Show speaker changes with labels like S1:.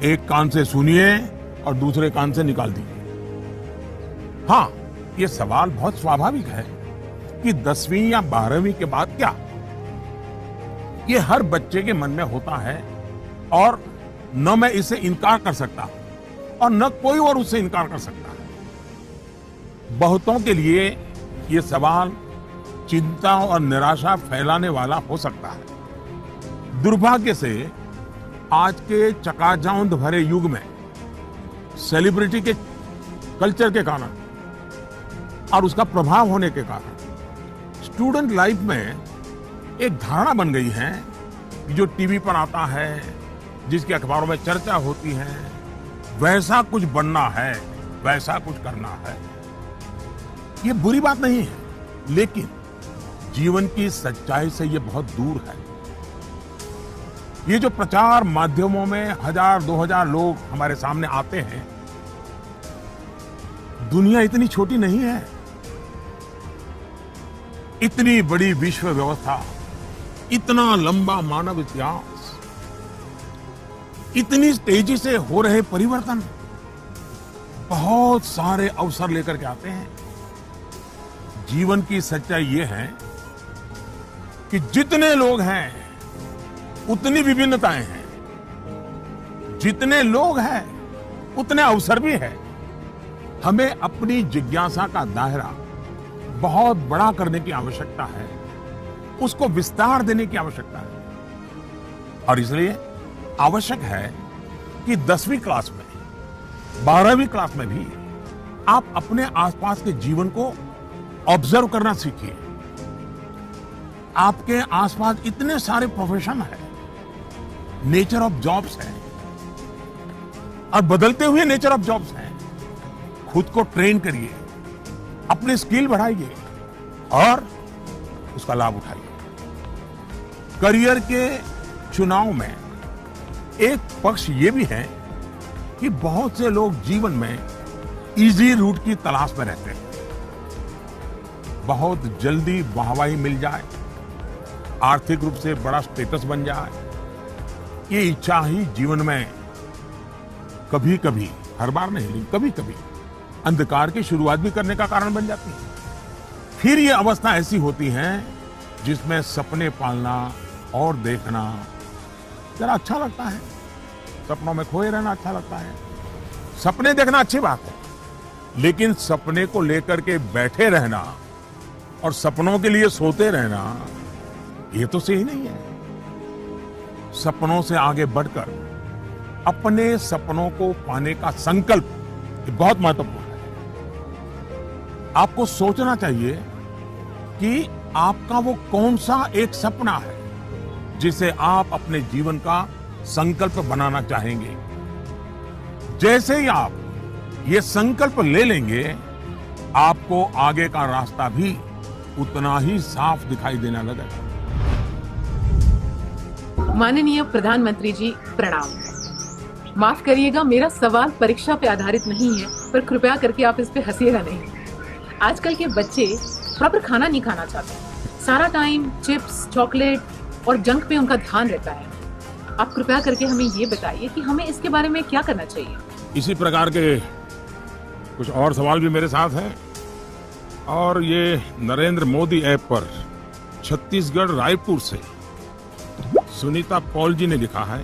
S1: एक कान से सुनिए और दूसरे कान से निकाल दीजिए। हाँ, ये सवाल बहुत स्वाभाविक है कि 10वीं या 12वीं के बाद क्या? ये हर बच्चे के मन में होता है और न मैं इससे इनकार कर सकता हूं और न कोई और उससे इनकार कर सकता है। बहुतों के लिए ये सवाल चिंता और निराशा फैलाने वाला हो सकता है। दुर्भाग्य से आज के चकाचौंध भरे युग में सेलिब्रिटी के कल्चर के कारण और उसका प्रभाव होने के कारण स्टूडेंट लाइफ में एक धारणा बन गई है कि जो टीवी पर आता है, जिसके अखबारों में चर्चा होती है, वैसा कुछ बनना है, वैसा कुछ करना है। ये बुरी बात नहीं है, लेकिन जीवन की सच्चाई से ये बहुत दूर है। ये जो प्रचार माध्यमों में 1000-2000 लोग हमारे सामने आते हैं, दुनिया इतनी छोटी नहीं है। इतनी बड़ी विश्व व्यवस्था, इतना लंबा मानव इतिहास, इतनी तेजी से हो रहे परिवर्तन बहुत सारे अवसर लेकर के आते हैं। जीवन की सच्चाई ये है कि जितने लोग हैं उतनी विभिन्नताएं हैं, जितने लोग हैं उतने अवसर भी है। हमें अपनी जिज्ञासा का दायरा बहुत बड़ा करने की आवश्यकता है, उसको विस्तार देने की आवश्यकता है। और इसलिए आवश्यक है कि 10वीं क्लास में, 12वीं क्लास में भी आप अपने आसपास के जीवन को ऑब्जर्व करना सीखिए। आपके आसपास इतने सारे प्रोफेशन हैं, नेचर ऑफ जॉब्स हैं और बदलते हुए नेचर ऑफ जॉब्स हैं। खुद को ट्रेन करिए, अपने स्किल बढ़ाइए और उसका लाभ उठाइए। करियर के चुनाव में एक पक्ष ये भी है कि बहुत से लोग जीवन में इजी रूट की तलाश में रहते हैं। बहुत जल्दी वाहवाही मिल जाए, आर्थिक रूप से बड़ा स्टेटस बन जाए, ये इच्छा ही जीवन में कभी कभी, हर बार नहीं लेकिन कभी कभी अंधकार की शुरुआत भी करने का कारण बन जाती है। फिर ये अवस्था ऐसी होती है जिसमें सपने पालना और देखना जरा अच्छा लगता है, सपनों में खोए रहना अच्छा लगता है। सपने देखना अच्छी बात है, लेकिन सपने को लेकर के बैठे रहना और सपनों के लिए सोते रहना, ये तो सही नहीं है। सपनों से आगे बढ़कर अपने सपनों को पाने का संकल्प ये बहुत महत्वपूर्ण है। आपको सोचना चाहिए कि आपका वो कौन सा एक सपना है जिसे आप अपने जीवन का संकल्प बनाना चाहेंगे। जैसे ही आप ये संकल्प ले लेंगे, आपको आगे का रास्ता भी उतना ही साफ दिखाई देने लगेगा।
S2: माननीय प्रधानमंत्री जी, प्रणाम। माफ करिएगा, मेरा सवाल परीक्षा पे आधारित नहीं है, पर कृपया करके आप इस पे हंसिएगा नहीं। आजकल के बच्चे प्रॉपर खाना नहीं खाना चाहते, सारा टाइम चिप्स, चॉकलेट और जंक पे उनका ध्यान रहता है। आप कृपया करके हमें ये बताइए कि हमें इसके बारे में क्या करना चाहिए।
S1: इसी प्रकार के कुछ और सवाल भी मेरे साथ हैं और ये नरेंद्र मोदी ऐप पर छत्तीसगढ़ रायपुर से सुनीता पॉल जी ने लिखा है